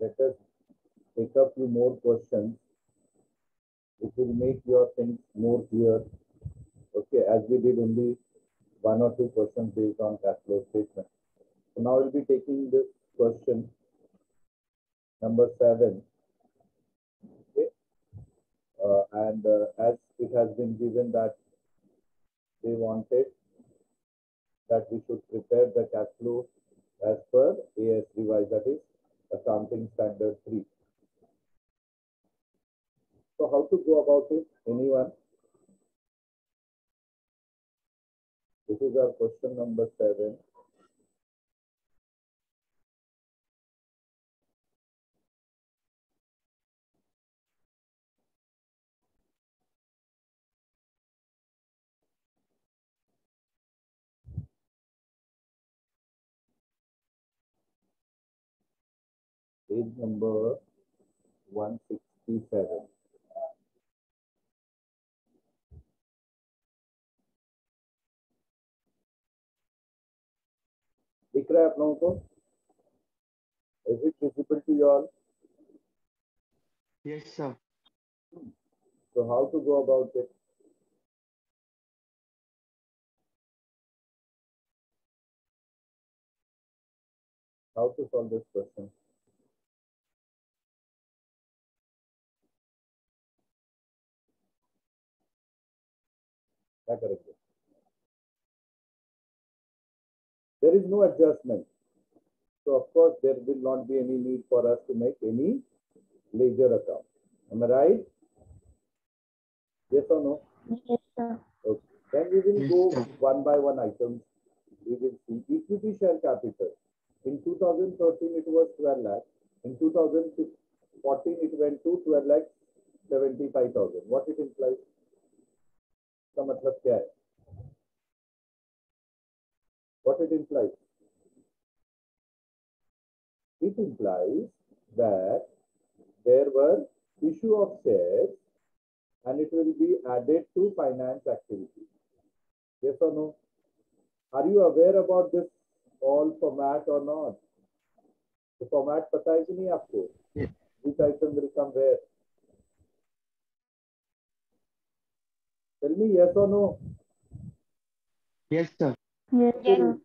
Let us take up few more questions. It will make your things more clear. Okay, as we did only one or two questions based on cash flow statement. So now we'll be taking this question number 7. Okay, and as it has been given that they wanted that we should prepare the cash flow as per AS revised, that is Accounting Standard 3. So how to go about it? Anyone? This is our question number 7. Page number 167. दिख रहा है आप लोगों को? Is it visible to you all? Yes, sir. So how to go about it? How to solve this question? क्या करेंगे? There is no adjustment. So of course there will not be any need for us to make any ledger account. Am I right? Yes or no? Yes, sir. Okay. Then we will Yes, go sir. one by one items. We will see equity share capital. In 2013 it was 12 lakh. In 2014 it went to 12 lakh 75,000. What it implies? इसका मतलब क्या है? What it implies? It implies that there were issue of shares and it will be added to finance activity. Yes or no? Are you aware about this all format or not? The format पता है कि नहीं आपको? Yes. Which item will come where? Tell me yes or no? Yes, sir. Yes, sir.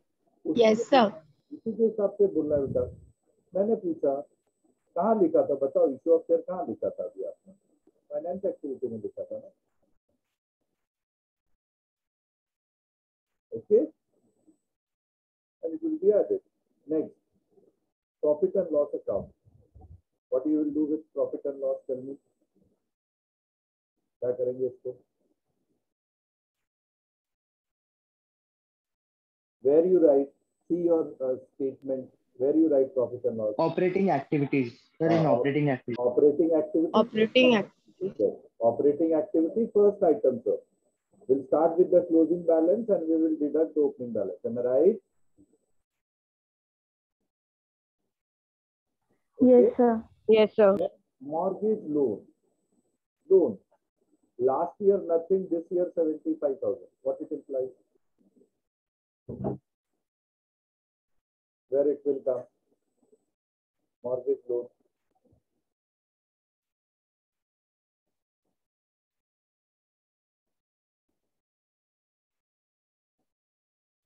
Yes, sir. इसी के हिसाब से बोलना है बेटा. मैंने पूछा कहाँ लिखा था बताओ, इशू ऑफ शेयर कहाँ लिखा था अभी आपने? फाइनेंस एक्टिविटी में लिखा था ना. Okay, and it will be added. Next, profit and loss account. What you will do with profit and loss? Tell me. क्या करेंगे इसको? Where you write, see your statement. Where you write profit and loss? Operating activities. Sir, in operating activities. Operating activity. Operating activity. Yes. Operating activity, first item, sir. We'll start with the closing balance and we will deduct the opening balance. Am I right? Yes, sir. Yes, sir. Mortgage loan. Loan. Last year nothing, this year 75,000. What it implies? Where it will come? Mortgage loan.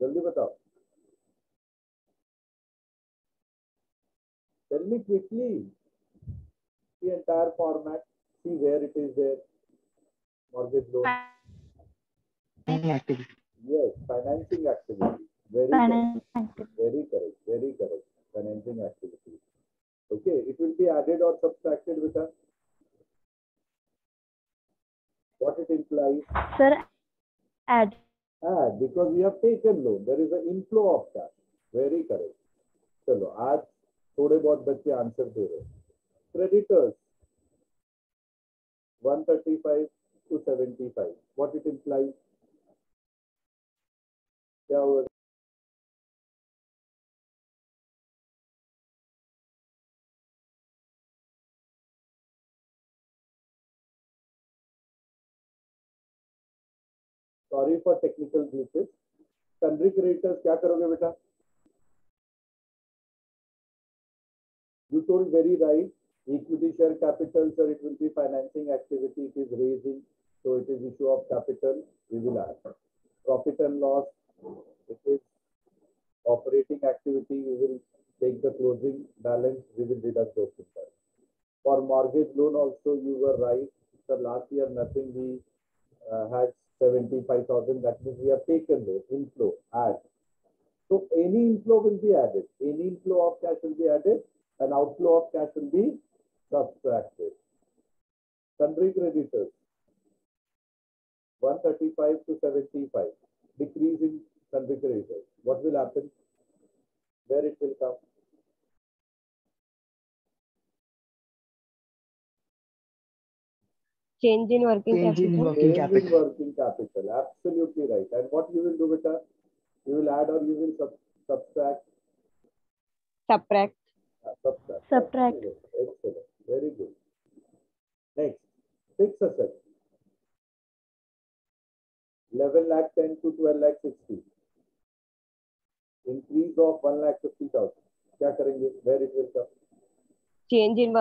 जल्दी बताओ. Tell me quickly the entire format. See where it is there. Mortgage loan. Financing activity. Yes, financing activity. Very Finance correct. activity. Very correct. Very correct. Financing activity. Okay, it will be added or subtracted with us. What it implies? Sir, add. Add, because we have taken loan. There is an inflow of cash. Very correct. चलो आज थोड़े बहुत बच्चे answer दे रहे. Creditors 135 to 75. What it implies? क्या होगा? Sorry for technical glitches. Sundry creditors क्या करोगे बेटा? You told very right. Equity share capital, sir, it will be financing activity. It is raising, so it is issue of capital. We will add. Profit and loss, it is operating activity. We will take the closing balance. We will deduct those things. For mortgage loan also, you were right. So last year nothing, we had 75,000. That means we have taken those inflow, add. So any inflow will be added. Any inflow of cash will be added, and outflow of cash will be subtracted. Sundry creditors, 135 to 75. Decrease in sundry creditors. What will happen? Where it will come? Change in working Change in capital. working Change in capital. working capital. Absolutely right. And what you will do, beta? You will add or you will subtract? Subtract. Subtract. Subtract. Excellent. Excellent. Very good. Next, fixed asset. 11 lakh 10 to 12 lakh 60. Increase of 1 lakh 50,000. क्या करेंगे? Where it will come? Change in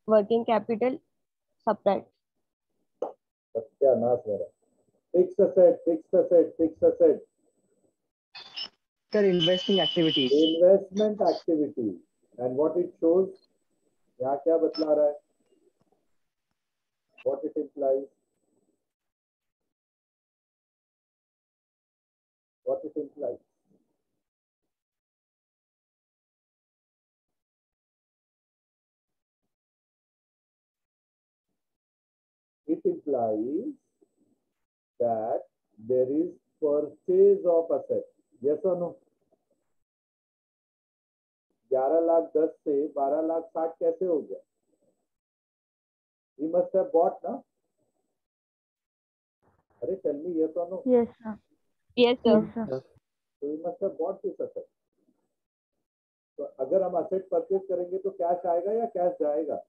working capital. Subtract. बस क्या नाश मेरा? Fixed asset, fixed asset, fixed asset. Sir, investing activities. Investment activity. And what it shows? यहाँ क्या बतला रहा है? What it implies? What it implies? It implies that there is purchase of asset. Yes or no? 11 lakh 10 से 12 लाख 60 कैसे हो गया? He must have bought, na? अरे tell me yes or no? Yes, sir. Yes, sir. Yes, sir. So he must have bought this asset. तो अगर हम asset purchase करेंगे तो कैश आएगा या कैश जाएगा?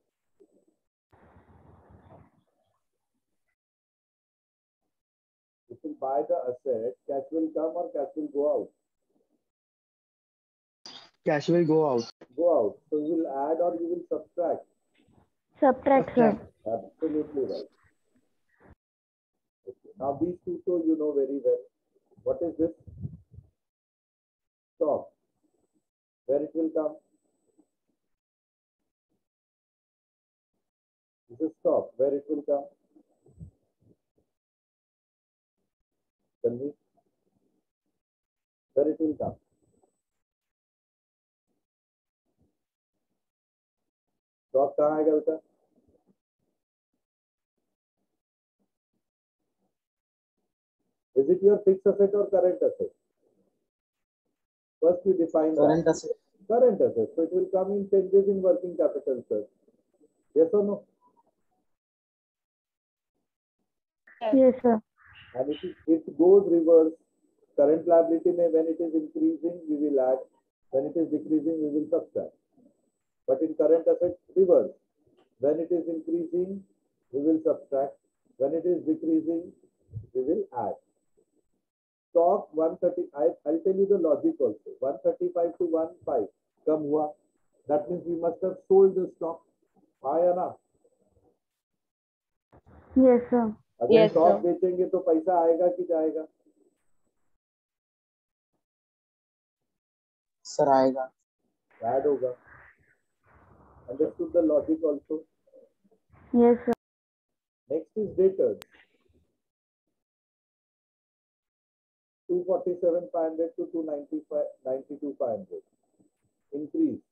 If you buy the asset, cash will come or cash will go out? Cash will go out. Go out. So you will add or you will subtract? Subtract, sir. Absolutely right. Okay. Now these two, so you know very well. What is this? Stock. Where it will come? This is stock. Where it will come? Tell me. Where it will come? Stock कहाँ आएगा बेटा? Is it your fixed asset or current asset? First you define Current asset. Current asset. So it will come in changes in working capital, sir. Yes or no? Yes, sir. And it goes reverse. Current liability may, when it is increasing, we will add. When it is decreasing, we will subtract. But in current asset, reverse. When it is increasing, we will subtract. When it is decreasing, we will add. Stock 130. I'll tell you the logic also. 135 to 15. Come हुआ. That means we must have sold the stock. आया ना? Yes, sir. अगर Yes, stock sir. बेचेंगे तो पैसा आएगा कि जाएगा? सर आएगा. Add होगा. Understood the logic also? Yes, sir. Next is debtors. 247,500 to 292,500. Increase.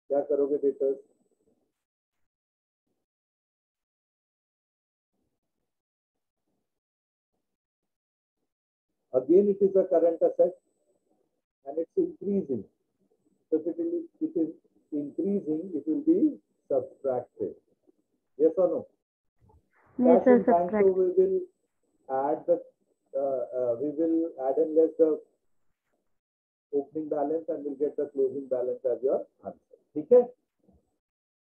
क्या करोगे debtors? Again, it is a current asset and it's increasing. So if it is increasing, it will be subtracted. Yes or no? Yes, Cash sir. in bank, Subtract. so we will add and less the opening balance and we'll get the closing balance as your answer. Okay?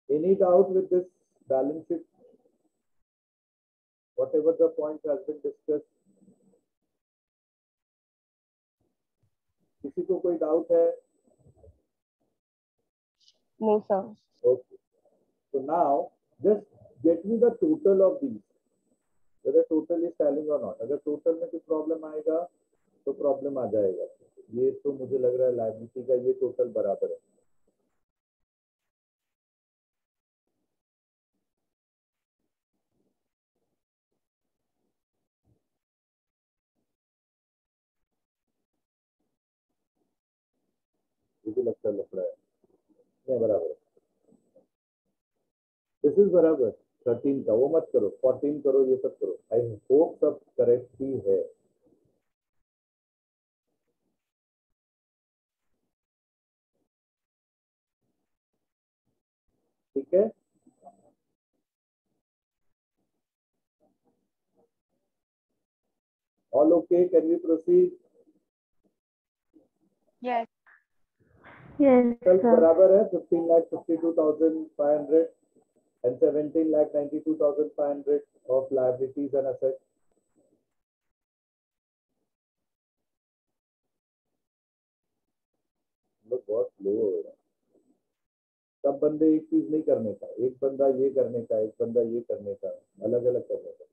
Any doubt with this balance sheet? Whatever the point has been discussed. किसी को कोई doubt है? No, sir. Okay. So now just get me the total of these, whether total is telling or not. अगर total में कुछ problem आएगा तो problem आ जाएगा. ये तो मुझे लग रहा है liability का ये total बराबर है. मुझे लगता है लफड़ा है. नहीं बराबर है. This is बराबर 13 का वो मत करो, 14 करो, ये सब करो. I hope सब correct ही है. ठीक है. All okay? Can we proceed? Yes, Total sir. बराबर है 15,52,500 and 17,92,500 of liabilities and assets. लोग बहुत स्लो हो रहे हैं. सब बंदे एक चीज नहीं करने का, एक बंदा ये करने का, एक बंदा ये करने का, अलग अलग करने का.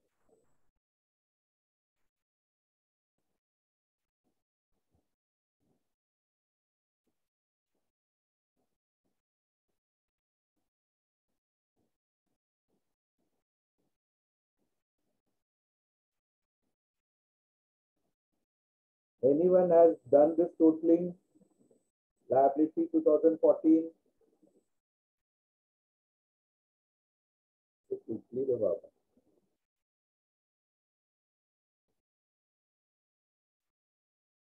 Anyone has done this totaling? Liability 2014. तो quickly रे बाबा.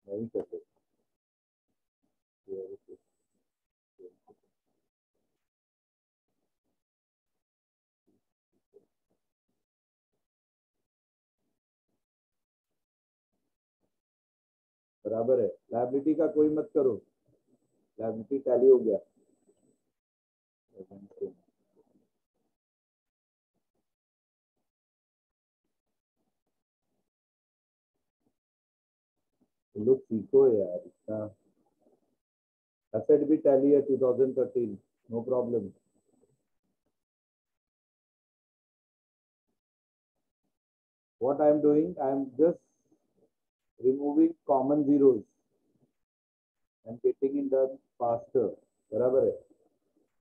नहीं कर सकते. बराबर है. लायबिलिटी का कोई मत करो. लायबिलिटी टैली हो गया. लोग सीखो यार. इसका एसेट भी टैली है 2013. No problem. What I am doing, I am just removing common zeros and getting it done faster. बराबर है.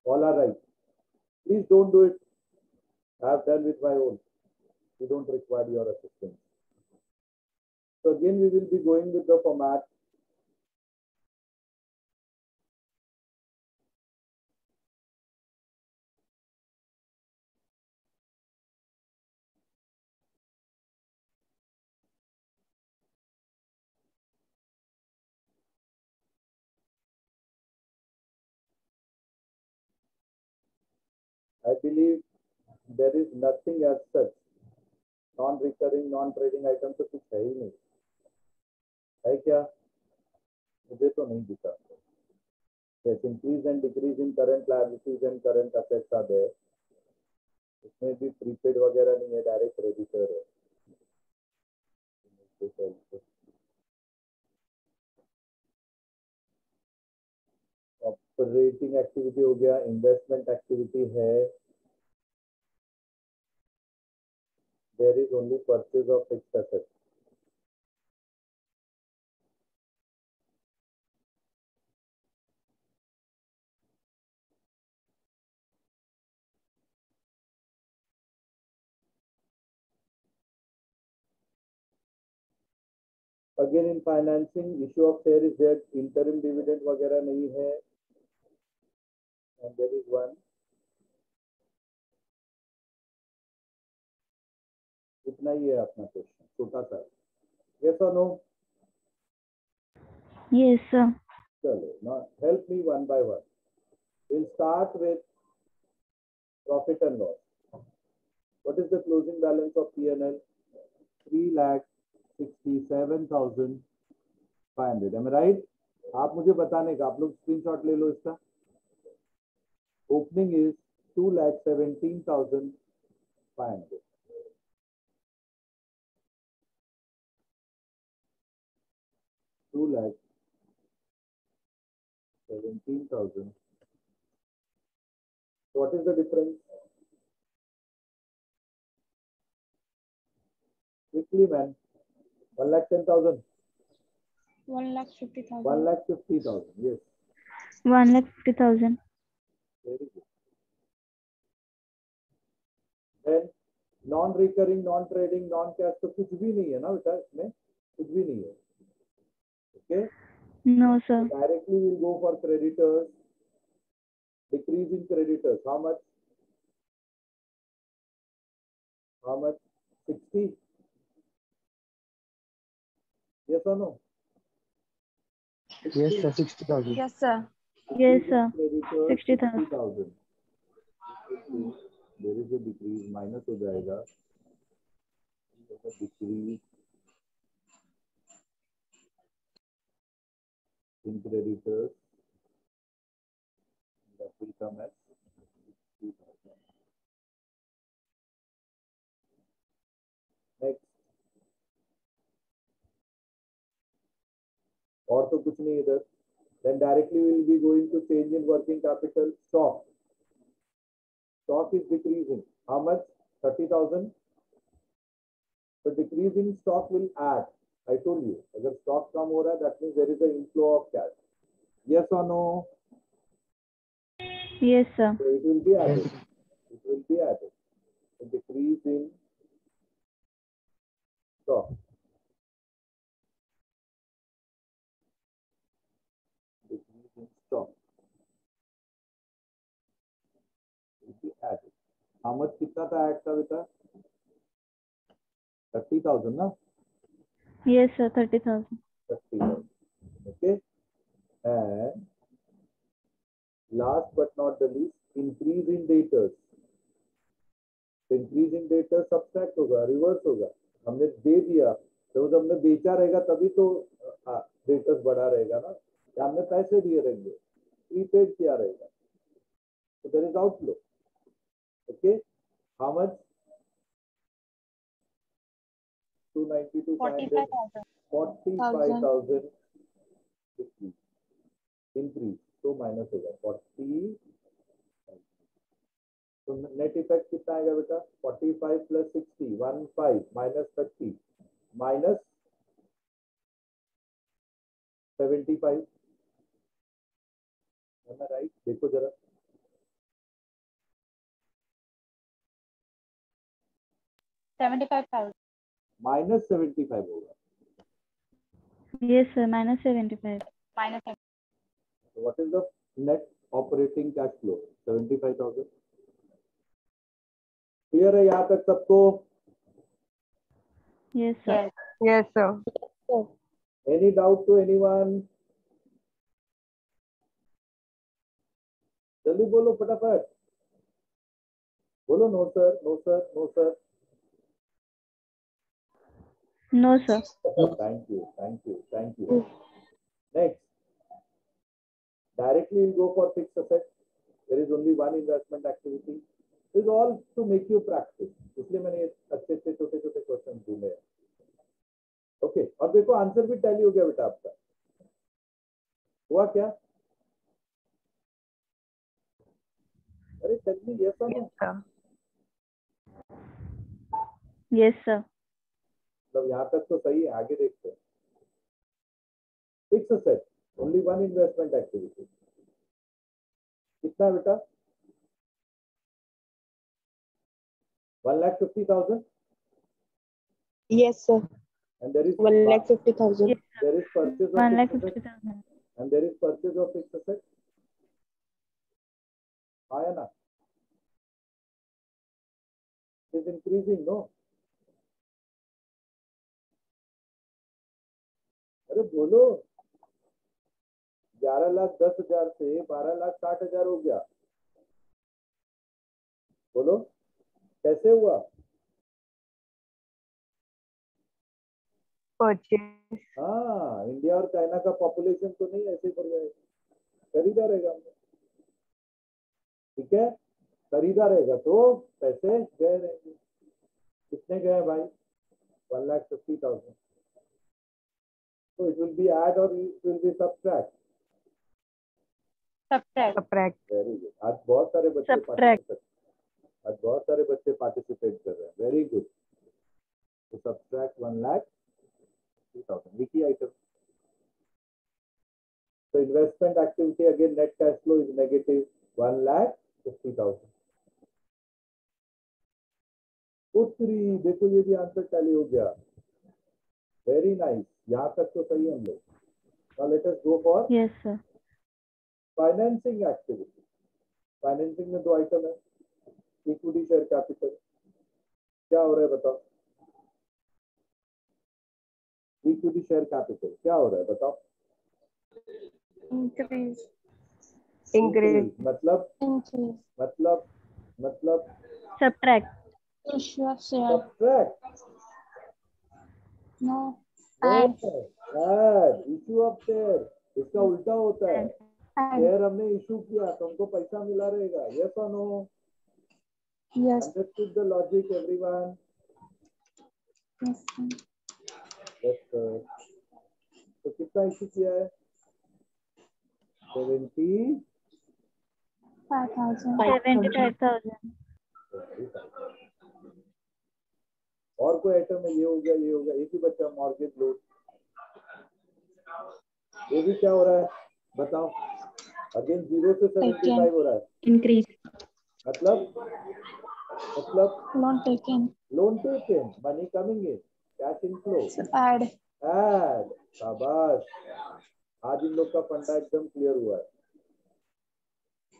All are right. Please don't do it. I have done with my own. We don't require your assistance. So again, we will be going with the format. I believe there is nothing as such. Non-recurring, non-trading item तो कुछ है ही नहीं. है क्या? मुझे तो नहीं दिखा. Yes, increase and decrease in current liabilities and current assets are there. इसमें भी प्रीपेड वगैरह नहीं है, डायरेक्ट क्रेडिटर है. ऑपरेटिंग एक्टिविटी हो गया. इन्वेस्टमेंट एक्टिविटी है. There is only purchase of fixed assets. Again in financing, issue of share is there. Interim dividend वगैरह नहीं है. And there is one. इतना ही है अपना क्वेश्चन, छोटा सा. Yes or no? Yes, sir. चलो, now help me one by one. We'll start with profit and loss. What is the closing balance of P&L? 3,67,500. Am I right? आप मुझे बताने का, आप लोग स्क्रीनशॉट ले लो इसका. Opening is 2,17,500. $2,17,500. What is the difference? Quickly, man. 1,10,000. 1,50,000. 1,50,000. Yes. 1,50,000. Very good. Then non-recurring, non-trading, non-cash तो कुछ भी नहीं है ना बेटा इसमें, कुछ भी नहीं है. Okay. No, sir. Directly we'll go for creditors. Decrease in creditors. How much? How much? 60. Yes or no? Yes, sir. 60,000. Yes, sir. Yes, sir. Creditors 60,000. 60,000. There is a decrease. Minus हो जाएगा. Decrease in creditors. That will come as 60,000. Next. और तो कुछ नहीं इधर. Then directly we will be going to change in working capital. Stock. Stock is decreasing. How much? 30,000. The decrease in stock will add. I told you. अगर stock कम हो रहा है, that means there is an inflow of cash. Yes or no? Yes, sir. So it will be added. It will be added. A decrease in stock. Decrease in stock will be added. How much कितना था add का बेटा? 30,000 ना? Yes, sir. 30,000. 30,000. Okay. And last but not the least, increase in debtors. Increase in debtors subtract होगा, reverse होगा. हमने दे दिया, तो जब हमने बेचा रहेगा तभी तो debtors बढ़ा रहेगा ना. या हमने पैसे दिए रहेंगे, prepaid किया रहेगा. So there is outflow. Okay. How much? 292, 500, 45,000 increase. So minus होगा 40. तो नेट इफेक्ट कितना आएगा बेटा? 45 प्लस 60 15 माइनस 30 माइनस 75. है ना राइट? देखो जरा. माइनस 75 होगा. Yes, sir. -75. So what is the net operating cash flow? 75,000. Clear है यहाँ तक सबको? Yes, sir. Yes, sir. Any doubt to anyone? जल्दी बोलो फटाफट. बोलो no sir, no sir, no sir. No, sir. Thank you, thank you, thank you. Next. Directly we'll go for fixed assets. There is only one investment activity. This is all to make you practice. इसलिए मैंने अच्छे अच्छे छोटे छोटे question ढूंढे हैं. Okay. और देखो आंसर भी टैली हो गया बेटा आपका. हुआ क्या? अरे टैली यस और नो? Yes, sir. मतलब यहाँ तक तो सही है. आगे देखते हैं. Fix asset only one investment activity. कितना बेटा? 1,50,000. Yes, sir. And there is 1,50,000. Yes, there is purchase of fixed asset. 1,50,000. And there is purchase of fixed asset. आया ना? It is increasing, no? अरे बोलो. 11,10,000 से 12,60,000 हो गया. बोलो कैसे हुआ? Purchase. हाँ, इंडिया और चाइना का पॉपुलेशन तो नहीं ऐसे बढ़ जाएगा. खरीदा रहेगा हमने. ठीक है. खरीदा रहेगा तो पैसे गए रहेंगे. कितने गए भाई? 1,50,000. So it will be add or it will be subtract. Subtract. Subtract. Very good. आज बहुत सारे बच्चे Subtract. पार्टिसिपेट कर रहे हैं। Very good. तो सब्ट्रैक्ट 1,50,000 एक ही आइटम। तो investment activity again net cash flow is negative 1,50,000। उत्तरी देखो ये भी आंसर टैली हो गया। Very nice. यहाँ तक तो सही हम लोग। Now let us go for Yes, sir. Financing activity. Financing में दो आइटम है, इक्विटी शेयर कैपिटल। क्या हो रहा है बताओ? इक्विटी शेयर कैपिटल क्या हो रहा है बताओ? Increase. Increase. मतलब Increase. मतलब मतलब Subtract. Issue of share. Subtract. No. Add. Add. Issue of share इसका उल्टा होता है। Add. शेयर हमने इशू किया तो हमको पैसा मिला रहेगा। यस और no? Yes. Understood the logic everyone? Yes. Yes sir. तो कितना इशू किया है? 70 75,000. और कोई आइटम है? ये हो गया, ये हो गया। एक ही बच्चा मॉर्गेज लोन। ये भी क्या हो रहा है बताओ? अगेन 0 से 75 हो रहा है। Increase. मतलब Loan taken. Loan taken, money coming in, cash inflow. So add. Add. शाबाश। आज इन लोग का फंडा एकदम क्लियर हुआ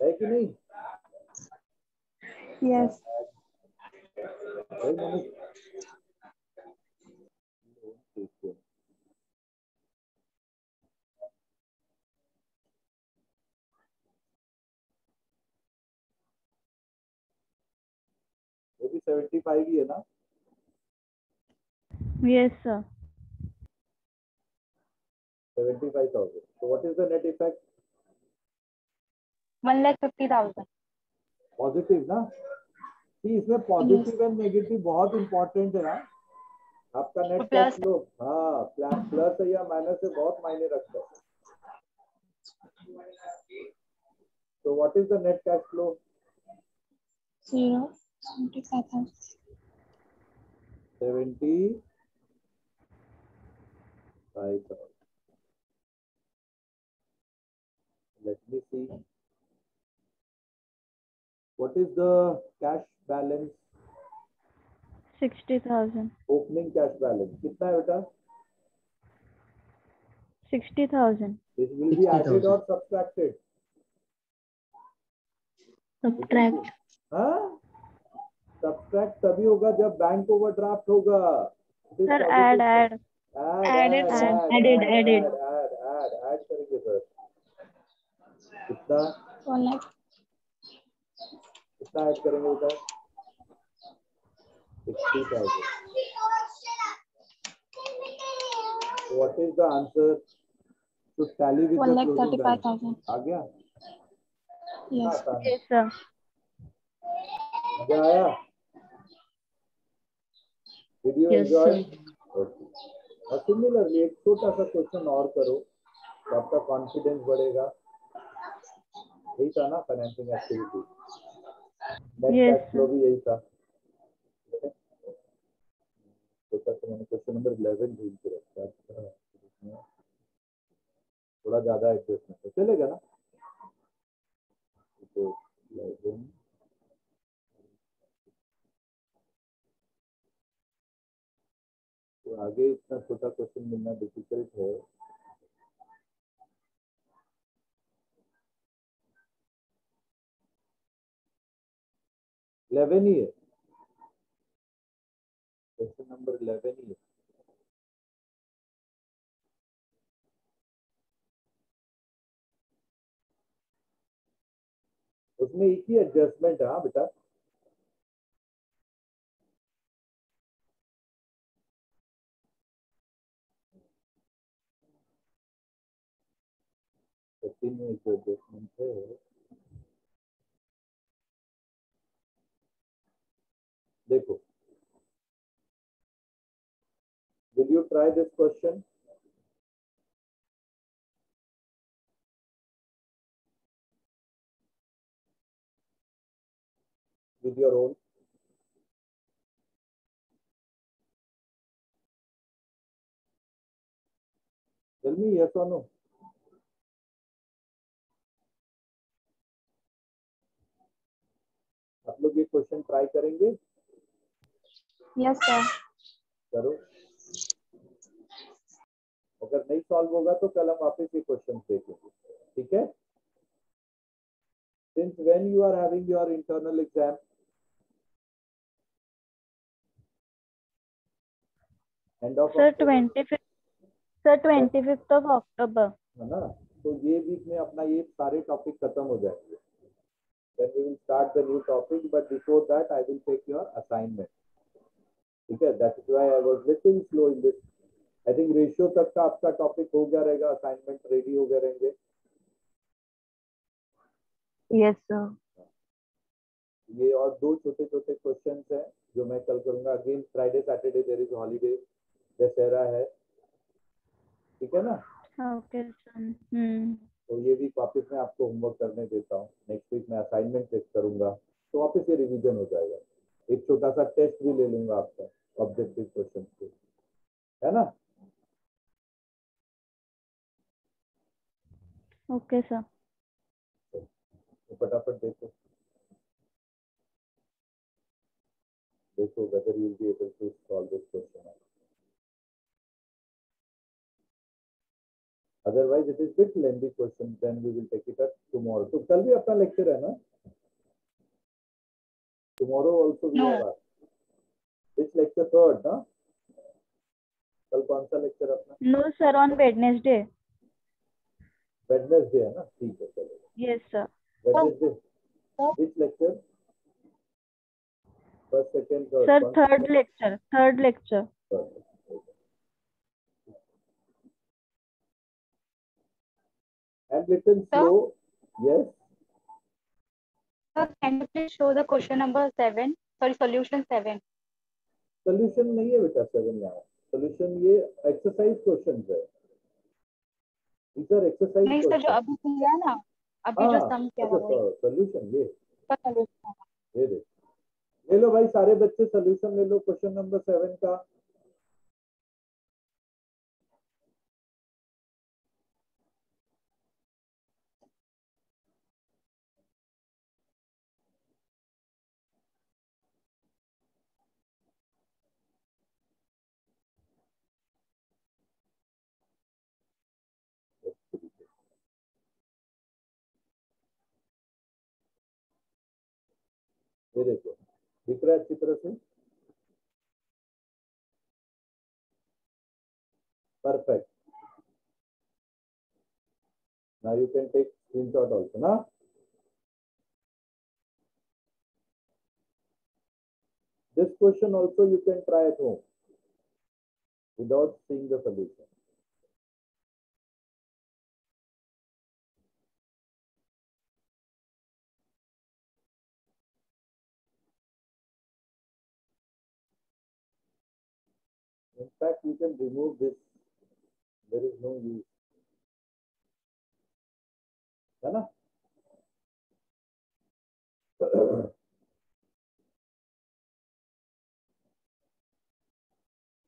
है कि नहीं? Yes. भाई मनीष, लोन टेकन। वो भी 75 ही है ना? Yes, sir. 75,000। So what is the net effect? 1,50,000. Positive ना? कि इसमें पॉजिटिव एंड नेगेटिव बहुत इंपॉर्टेंट है। हाँ, आपका नेट कैश फ्लो हाँ प्लस है या माइनस है बहुत मायने रखता है। तो what is the net cash flow? 0. 75,000. 75,000। Let me see. What is the cash balance? 60,000. Opening cash balance कितना है बेटा? 60,000. This will be added or subtracted? Subtract. हाँ? Subtract तभी होगा जब बैंक ओवरड्राफ्ट होगा। Sir, add. Added, sir. Added. Add करेंगे sir. कितना 1 lakh. कितना ऐड करेंगे बेटा? 60,000। So what is the answer? To tally with the closing balance. 1,35,000. आ गया? Yes. Yes, sir. मजा आया? Did you enjoy? Okay. और सिमिलरली एक छोटा सा क्वेश्चन और करो तो आपका कॉन्फिडेंस बढ़ेगा। यही था ना financing activity? Net Yes, cash flow भी यही था। छोटा सा मैंने क्वेश्चन नंबर 11 ढूंढ के रखा है। थोड़ा ज्यादा एडजस्टमेंट है, चलेगा ना? तो 11 तो आगे इतना छोटा क्वेश्चन मिलना डिफिकल्ट है। इलेवन ही है, क्वेश्चन नंबर 11 ही है। उसमें एक ही एडजस्टमेंट है। हाँ बेटा, में एक एडजस्टमेंट है। देखो, will you try this question? with your own? Tell me yes or no. आप लोग ये क्वेश्चन ट्राई करेंगे? Yes, sir. करो। अगर नहीं सॉल्व होगा तो कल हम वापस ये क्वेश्चन देखेंगे, ठीक है? Since when you are having your internal exam? End of Sir, October, 25th. Sir, 25th of October. है ना? तो ये वीक में अपना ये सारे टॉपिक खत्म हो जाएंगे. Then we will start the new topic, but before that I will take your assignment. ठीक है? That is why I was little slow in this. I think ratio तक का आपका टॉपिक हो गया रहेगा, असाइनमेंट रेडी हो गए रहेंगे. Yes, sir. ये और दो छोटे छोटे क्वेश्चंस हैं जो मैं कल करूंगा. Again Friday Saturday there is holiday, Dussehra है, ठीक है ना? Okay, sir. तो ये भी वापस मैं आपको होमवर्क करने देता हूँ. नेक्स्ट वीक मैं असाइनमेंट चेक करूंगा तो वापस ये रिवीजन हो जाएगा. एक छोटा सा टेस्ट भी ले लूंगा आपका ऑब्जेक्टिव क्वेश्चन पे, है ना? Okay, sir. तो फटाफट देखो whether you will be able to solve this question. Otherwise, it is bit lengthy question. Then we will take it up tomorrow. तो कल भी अपना लेक्चर है ना? Tomorrow also we have our which lecture? Third, ना? कल कौन सा लेक्चर अपना? No, sir, on Wednesday. Wednesday है ना? ठीक है, चलेगा. Yes, sir. Wednesday which lecture? First, second, third. Sir, कौन- third lecture. Third lecture. Third. And little slow. Yes. Sir, can you please show the question number 7? Sorry, solution 7. Solution नहीं है बेटा 7 यहाँ. सोल्यूशन ये एक्सरसाइज क्वेश्चंस है. These are exercise नहीं sir, जो questions. अभी किया ना, अभी जो सम किया था वही सोल्यूशन ये का solution है. ये दे. ले लो भाई सारे बच्चे सोल्यूशन ले लो क्वेश्चन नंबर 7 का. ये देखो, दिख रहा है अच्छी तरह से? Perfect. Now you can take screenshot also, na? This question also you can try at home without seeing the solution. In fact, you can remove this. There is no use. है ना?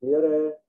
क्लियर है?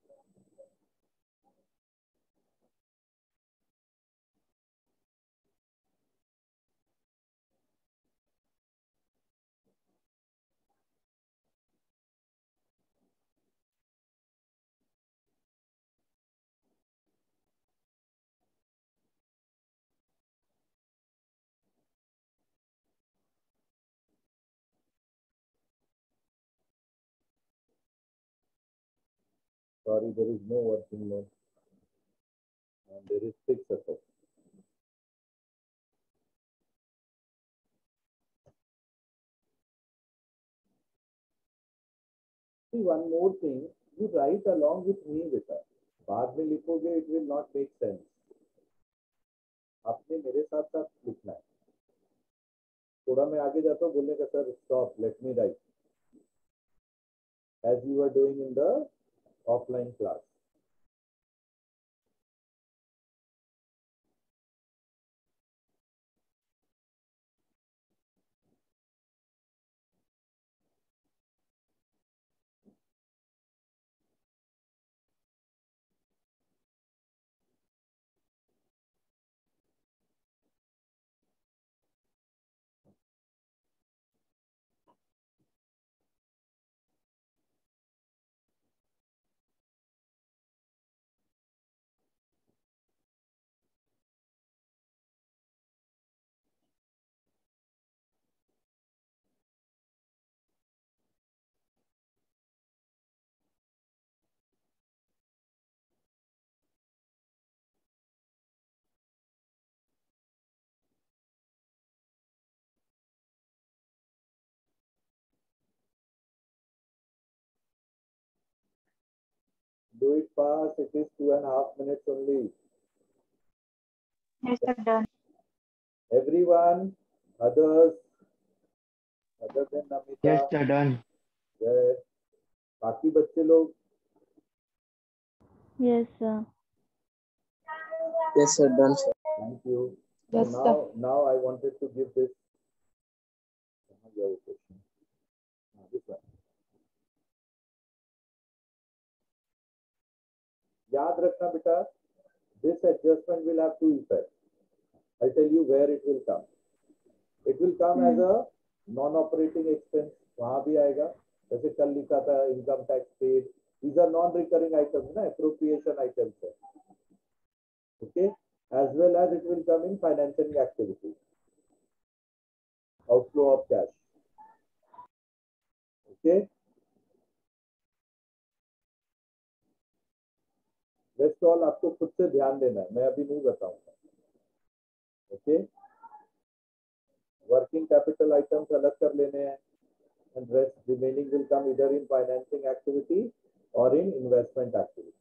Sorry, there is no working mode. And there is 6 effect. See, one more thing. You write along with me, beta. बाद में लिखोगे, it will not make sense. आपने मेरे साथ साथ लिखना है. थोड़ा मैं आगे जाता हूँ, बोलने का sir stop, let me write. As you were doing in the offline class. Do it fast. It is 2.5 minutes only. Yes, sir. Done. Everyone, others, other than Namita, Yes, sir, done. yes. बाकी बच्चे लोग, Yes, sir. Yes, sir. Done, sir. thank you. Yes, So sir. now I wanted to give this. कहाँ गया वो question? This one. याद रखना बेटा, this adjustment will have two effects. I'll tell you where it will come. It will come as a non-operating expense. वहाँ भी आएगा. जैसे कल लिखा था income tax paid. These are non-recurring items, ना appropriation items है. Okay. As well as it will come in financing activity. Outflow of cash. Okay. Rest all आपको खुद से ध्यान देना है, मैं अभी नहीं बताऊंगा. Okay. Working capital items अलग कर लेने हैं, and rest remaining will come either in financing activity or in investment activity.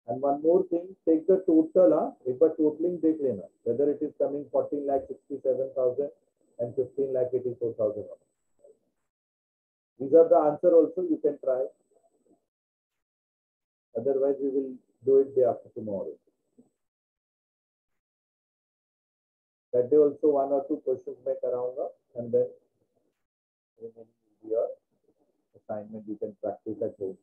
And one more thing, take the total, एक बार totaling देख लेना, whether it is coming 14,67,000 and 15,84,000. These are the answer also, you can try. Otherwise, we will do it day after tomorrow. That day also 1 or 2 questions मैं कराऊंगा, and then remaining will be your assignment you can practice at home.